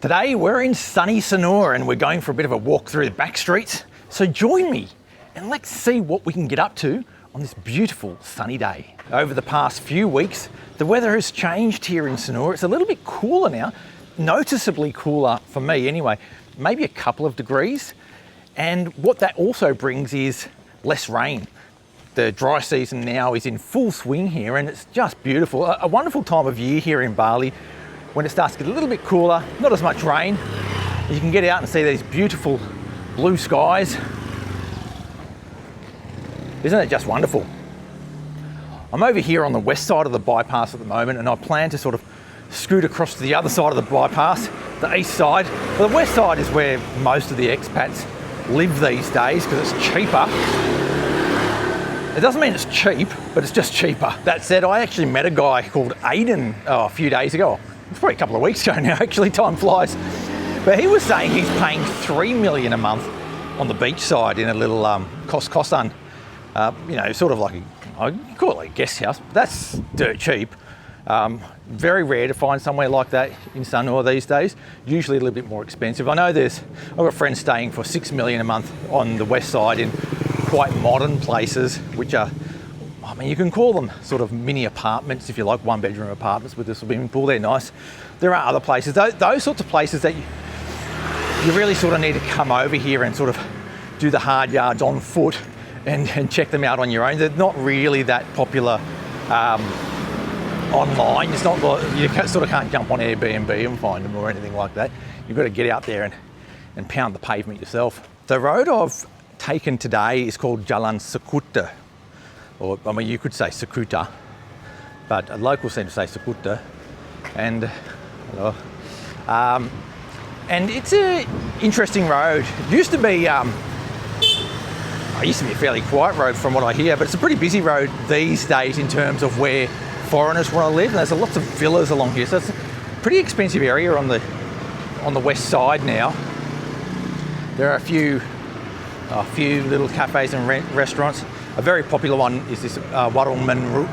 Today we're in sunny Sanur and we're going for a bit of a walk through the back streets. So join me and let's see what we can get up to on this beautiful sunny day. Over the past few weeks, the weather has changed here in Sanur. It's a little bit cooler now, noticeably cooler for me anyway, maybe a couple of degrees. And what that also brings is less rain. The dry season now is in full swing here and it's just beautiful. A wonderful time of year here in Bali when it starts to get a little bit cooler, not as much rain. You can get out and see these beautiful blue skies. Isn't it just wonderful? I'm over here on the west side of the bypass at the moment and I plan to sort of scoot across to the other side of the bypass, the east side. Well, the west side is where most of the expats live these days because it's cheaper. It doesn't mean it's cheap, but it's just cheaper. That said, I actually met a guy called Aiden a few days ago. It's probably a couple of weeks ago now, actually, time flies. But he was saying he's paying $3 million a month on the beach side in a little kos-kosan. Sort of like, I call it like a guest house, but that's dirt cheap. Very rare to find somewhere like that in Sanur these days. Usually a little bit more expensive. I've got friends staying for $6 million a month on the west side in quite modern places, which are, you can call them sort of mini apartments, if you like, one-bedroom apartments with a swimming pool. They're nice. There are other places, those sorts of places that you really sort of need to come over here and sort of do the hard yards on foot and check them out on your own. They're not really that popular online. It's not like you sort of can't jump on Airbnb and find them or anything like that. You've got to get out there and pound the pavement yourself. The road I've taken today is called Jalan Sekuta. Or, you could say Sekuta, but locals seem to say Sekuta. And it's an interesting road. It used to be a fairly quiet road from what I hear, but it's a pretty busy road these days in terms of where foreigners want to live. And there's lots of villas along here, so it's a pretty expensive area on the west side now. There are a few little cafes and restaurants. A very popular one is this Warung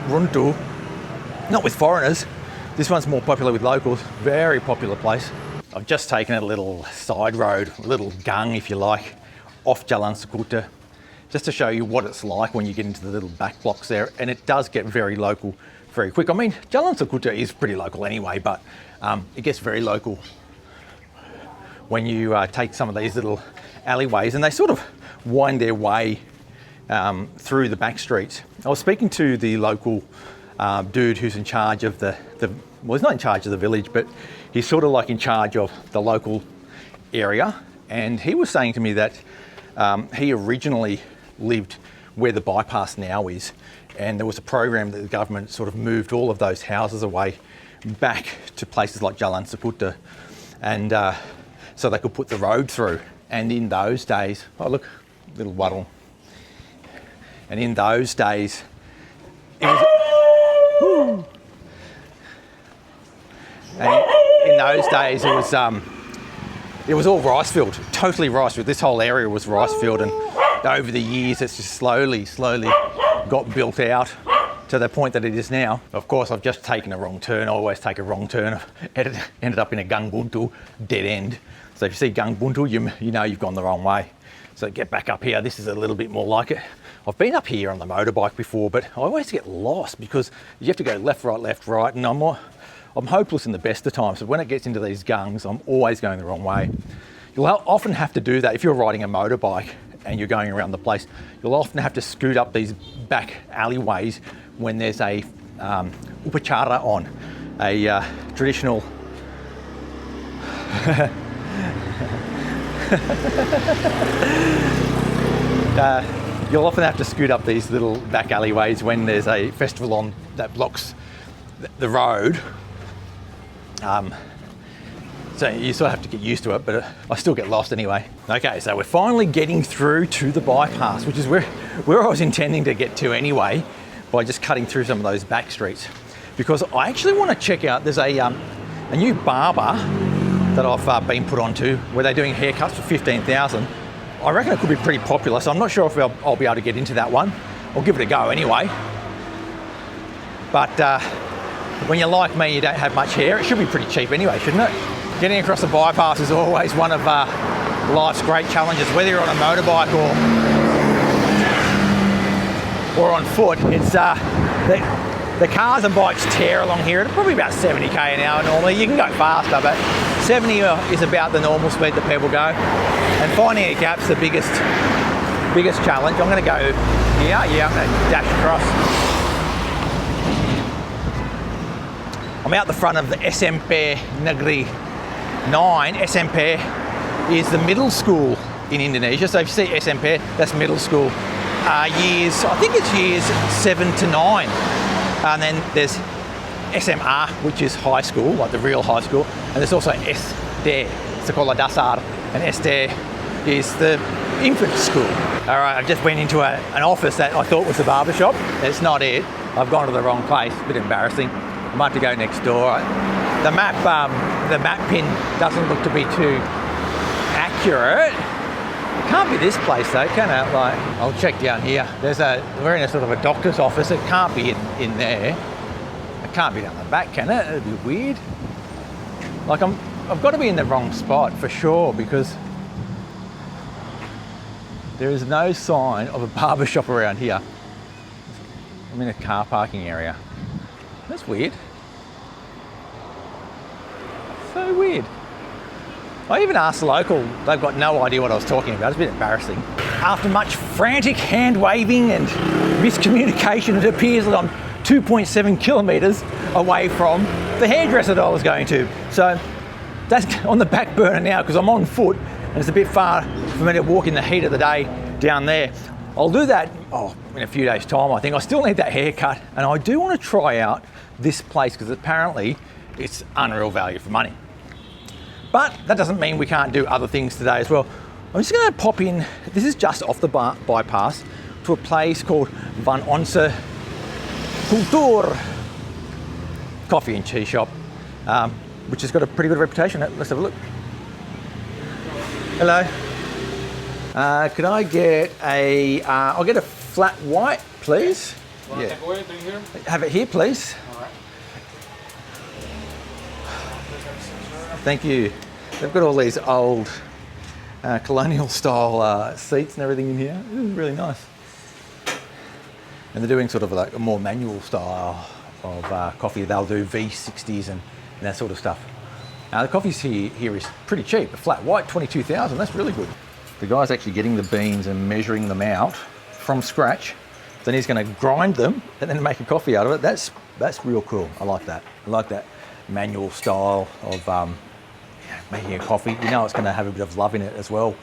Runtu, not with foreigners. This one's more popular with locals. Very popular place. I've just taken a little side road, a little gang if you like, off Jalan Sekuta, just to show you what it's like when you get into the little back blocks there. And it does get very local very quick. Jalan Sekuta is pretty local anyway, but it gets very local when you take some of these little alleyways and they sort of wind their way through the back streets. I was speaking to the local dude who's in charge of he's not in charge of the village, but he's sort of like in charge of the local area. And he was saying to me that he originally lived where the bypass now is. And there was a program that the government sort of moved all of those houses away back to places like Jalan Sekuta. And so they could put the road through. And in those days, oh look, little waddle. And in those days, it was all rice field, totally rice field. This whole area was rice field, and over the years, it's just slowly got built out to the point that it is now. Of course, I've just taken a wrong turn. I always take a wrong turn. Ended up in a Gang Buntu dead end. So if you see Gang Buntu, you know you've gone the wrong way. So get back up here. This is a little bit more like it. I've been up here on the motorbike before, but I always get lost because you have to go left, right, and I'm hopeless in the best of times. So when it gets into these gangs, I'm always going the wrong way. You'll often have to do that if you're riding a motorbike and you're going around the place. You'll often have to scoot up these back alleyways when there's a upacara on, a traditional you'll often have to scoot up these little back alleyways when there's a festival on that blocks the road. So you sort of have to get used to it, but I still get lost anyway. Okay, so we're finally getting through to the bypass, which is where I was intending to get to anyway, by just cutting through some of those back streets. Because I actually want to check out, there's a new barber that I've been put onto, where they're doing haircuts for $15,000. I reckon it could be pretty popular, so I'm not sure if I'll be able to get into that one. I'll give it a go anyway. But when you're like me, you don't have much hair, it should be pretty cheap anyway, shouldn't it? Getting across the bypass is always one of life's great challenges, whether you're on a motorbike or on foot. It's the cars and bikes tear along here at probably about 70k an hour normally. You can go faster, but 70 is about the normal speed that people go. And finding a gap's the biggest challenge. I'm going to go here. Yeah, I'm going to dash across. I'm out the front of the SMP Negeri 9. SMP is the middle school in Indonesia. So if you see SMP, that's middle school. I think it's years 7 to 9. And then there's SMA, which is high school, like the real high school. And there's also SD, Sekolah Dasar. And SD is the infant school. All right, I just went into an office that I thought was a barber shop. It's not it. I've gone to the wrong place. A bit embarrassing. I might have to go next door. The map pin doesn't look to be too accurate. It can't be this place though, can it? Like, I'll check down here. We're in a sort of a doctor's office. It can't be in there. It can't be down the back, can it? It'd be weird. Like I've got to be in the wrong spot for sure, because there is no sign of a barber shop around here. I'm in a car parking area. That's weird. So weird. I even asked the local, they've got no idea what I was talking about. It's a bit embarrassing. After much frantic hand waving and miscommunication, it appears that I'm 2.7 kilometres away from the hairdresser that I was going to. So that's on the back burner now because I'm on foot and it's a bit far for me to walk in the heat of the day down there. I'll do that in a few days' time, I think. I still need that haircut, and I do want to try out this place because apparently it's unreal value for money. But that doesn't mean we can't do other things today as well. I'm just going to pop in, this is just off the bypass, to a place called Onze Cultuur coffee and tea shop, which has got a pretty good reputation. Let's have a look. Hello. Could I get I'll get a flat white, please. Yeah. Have it here, please. All right. Thank you. They've got all these old colonial style seats and everything in here. This is really nice. And they're doing sort of like a more manual style of coffee. They'll do V60s and that sort of stuff. Now the coffee here is pretty cheap. A flat white, 22,000. That's really good. The guy's actually getting the beans and measuring them out from scratch. Then he's going to grind them and then make a coffee out of it. That's real cool. I like that. I like that manual style of making a coffee. You know it's going to have a bit of love in it as well.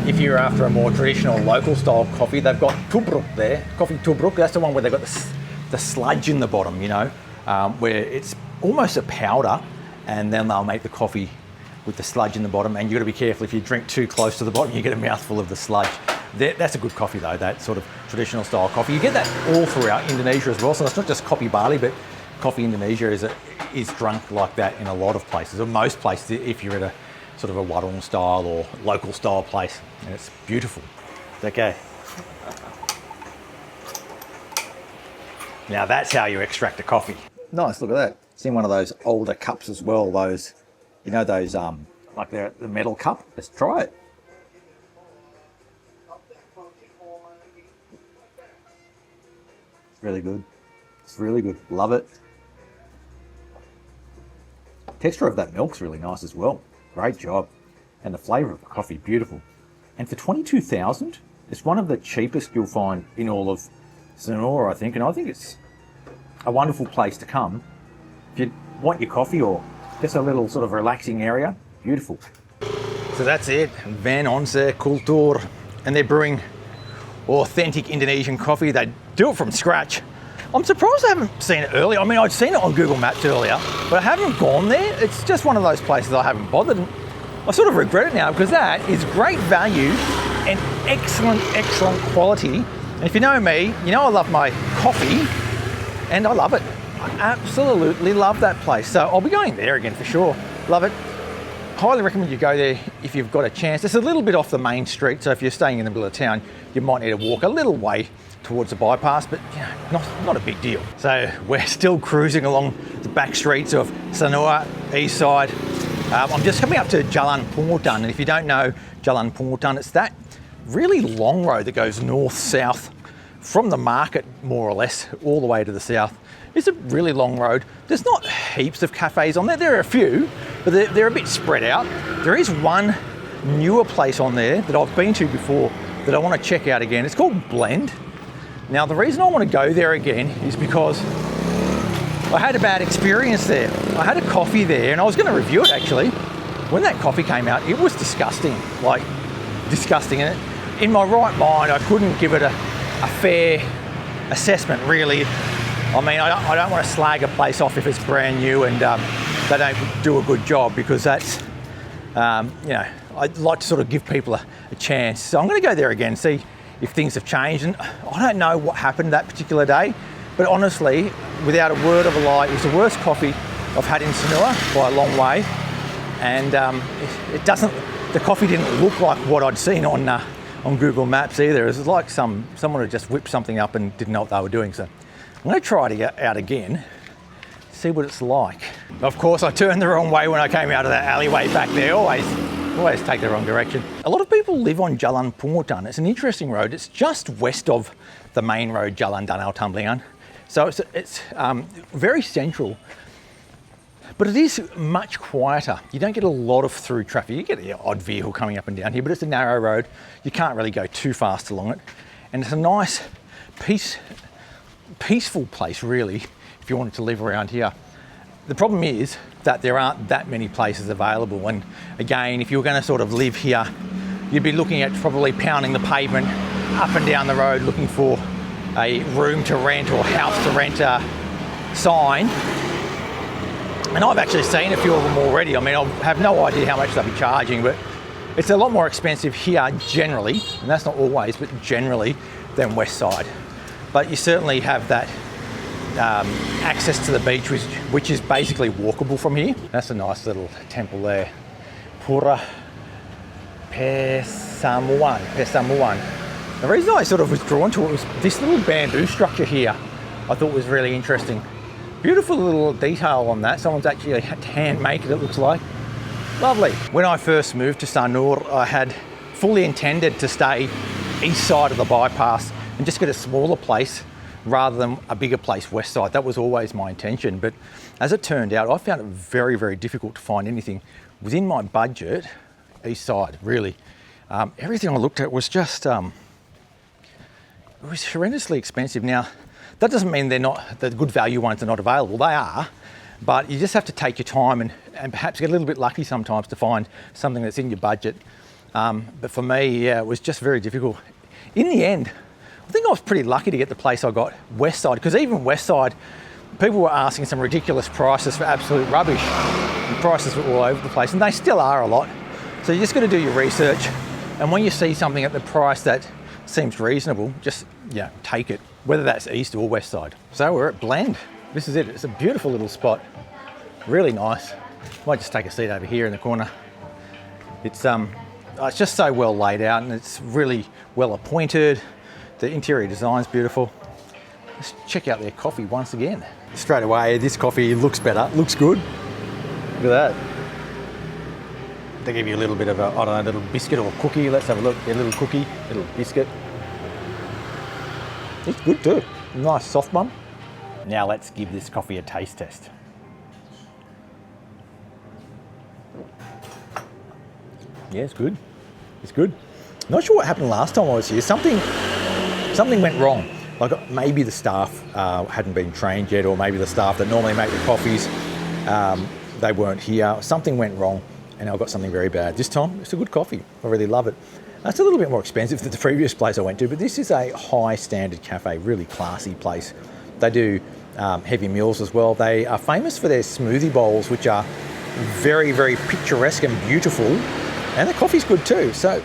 If you're after a more traditional local style coffee, they've got tubruk there. Coffee tubruk, that's the one where they've got the sludge in the bottom, you know, where it's almost a powder, and then they'll make the coffee with the sludge in the bottom, and you've got to be careful. If you drink too close to the bottom, you get a mouthful of the sludge. That's a good coffee though, that sort of traditional style coffee. You get that all throughout Indonesia as well, so it's not just coffee Bali, but coffee Indonesia is drunk like that in a lot of places, or most places, if you're at a sort of a warung style or local style place, and it's beautiful. Okay. Now that's how you extract a coffee. Nice, look at that. It's in one of those older cups as well, those, you know, those, like the metal cup. Let's try it. It's really good. It's really good. Love it. Texture of that milk's really nice as well. Great job. And the flavour of the coffee, beautiful. And for 22,000, it's one of the cheapest you'll find in all of Sanur, I think. And I think it's a wonderful place to come if you want your coffee or just a little sort of relaxing area. Beautiful. So that's it. Van Onze Cultuur. And they're brewing authentic Indonesian coffee. They do it from scratch. I'm surprised I haven't seen it earlier. I mean, I'd seen it on Google Maps earlier, but I haven't gone there. It's just one of those places I haven't bothered. And I sort of regret it now because that is great value and excellent, excellent quality. And if you know me, you know I love my coffee and I love it. I absolutely love that place. So I'll be going there again for sure. Love it. Highly recommend you go there if you've got a chance. It's a little bit off the main street, so if you're staying in the middle of town, you might need to walk a little way towards the bypass, but not a big deal. So we're still cruising along the back streets of Sanur, east side. I'm just coming up to Jalan Pungutan, and if you don't know Jalan Pungutan, it's that really long road that goes north-south from the market, more or less, all the way to the south. It's a really long road. There's not heaps of cafes on there. There are a few, but they're a bit spread out. There is one newer place on there that I've been to before that I want to check out again. It's called Blend. Now, the reason I want to go there again is because I had a bad experience there. I had a coffee there, and I was going to review it actually. When that coffee came out, it was disgusting, like disgusting. And in my right mind, I couldn't give it a fair assessment, really. I mean, I don't want to slag a place off if it's brand new and they don't do a good job, because that's, I'd like to sort of give people a chance. So I'm going to go there again, see if things have changed. And I don't know what happened that particular day, but honestly, without a word of a lie, it was the worst coffee I've had in Sanur by a long way. And the coffee didn't look like what I'd seen on Google Maps either. It was like someone had just whipped something up and didn't know what they were doing. So I'm going to try it out again, see what it's like. Of course, I turned the wrong way when I came out of that alleyway back there. Always take the wrong direction. A lot of people live on Jalan Pungutan. It's an interesting road. It's just west of the main road, Jalan Pungutan. So it's very central, but it is much quieter. You don't get a lot of through traffic. You get an odd vehicle coming up and down here, but it's a narrow road. You can't really go too fast along it. And it's a nice, peaceful place, really, if you wanted to live around here. The problem is that there aren't that many places available. And again, if you were going to sort of live here, you'd be looking at probably pounding the pavement up and down the road looking for a room to rent or house to rent sign. And I've actually seen a few of them already. I mean, I have no idea how much they'll be charging, but it's a lot more expensive here generally, and that's not always, but generally, than West Side. But you certainly have that access to the beach, which is basically walkable from here. That's a nice little temple there. Pura Pesamuan. The reason I sort of was drawn to it was this little bamboo structure here. I thought was really interesting. Beautiful little detail on that. Someone's actually had to hand make it looks like. Lovely. When I first moved to Sanur, I had fully intended to stay east side of the bypass and just get a smaller place rather than a bigger place west side. That was always my intention. But as it turned out, I found it very, very difficult to find anything within my budget east side, really. Everything I looked at was just, it was horrendously expensive. Now, that doesn't mean the good value ones are not available. They are, but you just have to take your time and perhaps get a little bit lucky sometimes to find something that's in your budget. But for me, yeah, it was just very difficult. In the end, I think I was pretty lucky to get the place I got west side, because even west side, people were asking some ridiculous prices for absolute rubbish. And prices were all over the place, and they still are a lot. So you just got to do your research. And when you see something at the price that seems reasonable, just take it, whether that's east or west side. So we're at Blend. This is it. It's a beautiful little spot. Really nice. Might just take a seat over here in the corner. It's just so well laid out, and it's really well appointed. The interior design's beautiful. Let's check out their coffee once again. Straight away, this coffee looks better, looks good. Look at that. They give you a little bit of a, I don't know, little biscuit or cookie. Let's have a look. A little cookie, a little biscuit. It's good too. Nice soft one. Now let's give this coffee a taste test. Yeah, it's good. It's good. Not sure what happened last time I was here. Something went wrong. Like maybe the staff hadn't been trained yet, or maybe the staff that normally make the coffees, they weren't here. Something went wrong, and I got something very bad. This time, it's a good coffee. I really love it. It's a little bit more expensive than the previous place I went to, but this is a high standard cafe, really classy place. They do heavy meals as well. They are famous for their smoothie bowls, which are very, very picturesque and beautiful. And the coffee's good too. So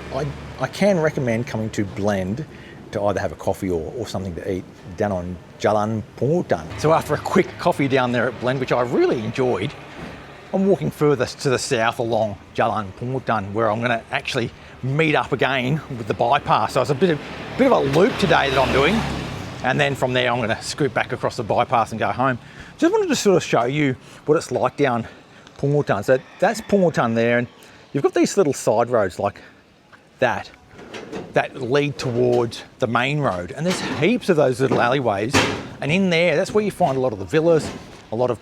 I can recommend coming to Blend to either have a coffee or something to eat down on Jalan Pungutan. So after a quick coffee down there at Blend, which I really enjoyed, I'm walking further to the south along Jalan Pungutan, where I'm going to actually meet up again with the bypass. So it's a bit of a loop today that I'm doing. And then from there, I'm going to scoot back across the bypass and go home. Just wanted to sort of show you what it's like down Pungutan. So that's Pungutan there, and you've got these little side roads like that lead towards the main road. And there's heaps of those little alleyways. And in there, that's where you find a lot of the villas, a lot of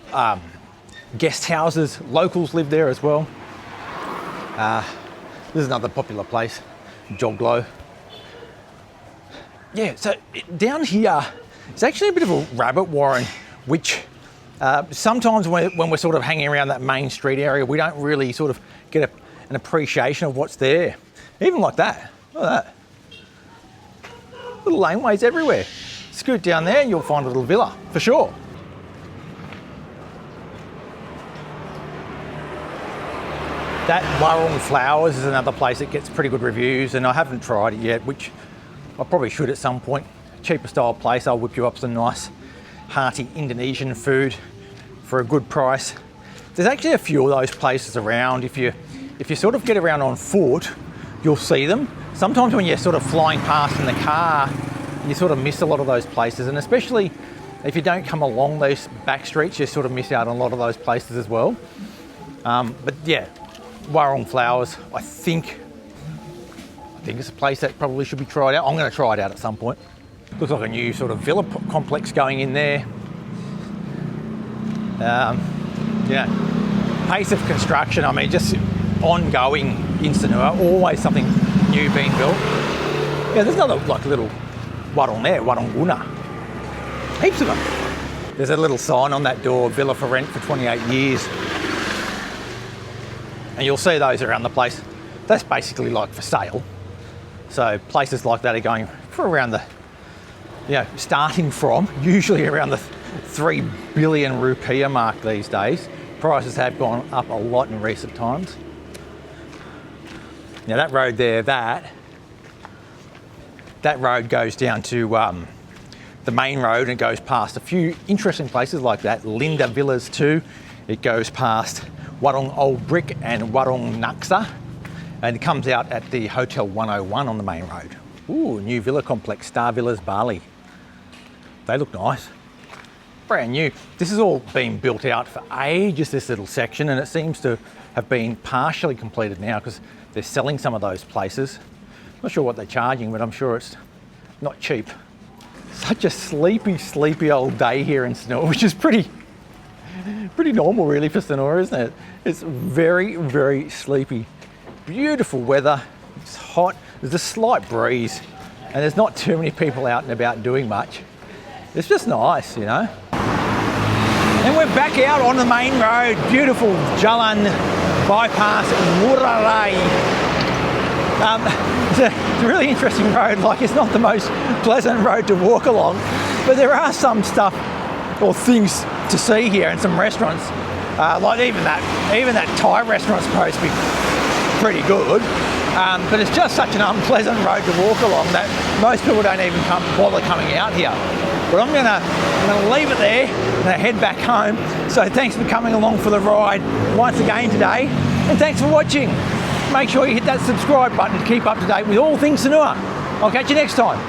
guest houses. Locals live there as well. This is another popular place, Joglo. Yeah, so down here, it's actually a bit of a rabbit warren, which sometimes when we're sort of hanging around that main street area, we don't really sort of get an appreciation of what's there. Even like that, look at that. Little laneways everywhere. Scoot down there and you'll find a little villa, for sure. That Warung Flowers is another place that gets pretty good reviews, and I haven't tried it yet, which I probably should at some point. Cheaper style place, I'll whip you up some nice hearty Indonesian food for a good price. There's actually a few of those places around. If you sort of get around on foot, you'll see them. Sometimes when you're sort of flying past in the car, you sort of miss a lot of those places, and especially if you don't come along those back streets, you sort of miss out on a lot of those places as well. But yeah, Warung Flowers, I think it's a place that probably should be tried out. I'm going to try it out at some point. Looks like a new sort of villa complex going in there. Yeah, pace of construction, I mean, just ongoing in Sanur, always something new being built. Yeah, there's another like little warung there, warung guna. Heaps of them. There's a little sign on that door, villa for rent for 28 years. And you'll see those around the place. That's basically like for sale. So places like that are going for around the, starting from usually around the 3 billion rupiah mark these days. Prices have gone up a lot in recent times. Now that road there, that road goes down to the main road and goes past a few interesting places like that. Linda Villas too. It goes past Warung Old Brick and Warung Naksa, and it comes out at the Hotel 101 on the main road. Ooh, new villa complex, Star Villas Bali. They look nice. Brand new. This has all been built out for ages, this little section, and it seems to have been partially completed now because they're selling some of those places. Not sure what they're charging, but I'm sure it's not cheap. Such a sleepy old day here in Sanur, which is pretty normal really for Sanur, isn't it? It's very, very sleepy. Beautiful weather, it's hot, there's a slight breeze, and there's not too many people out and about doing much. It's just nice, you know. And we're back out on the main road, beautiful Jalan bypass Murarai. It's a really interesting road, like it's not the most pleasant road to walk along, but there are some stuff or things to see here and some restaurants. Like even that Thai restaurant's supposed to be pretty good, but it's just such an unpleasant road to walk along that most people don't even bother coming out here. But I'm gonna leave it there and head back home. So thanks for coming along for the ride once again today, and thanks for watching. Make sure you hit that subscribe button to keep up to date with all things Sanur. I'll catch you next time.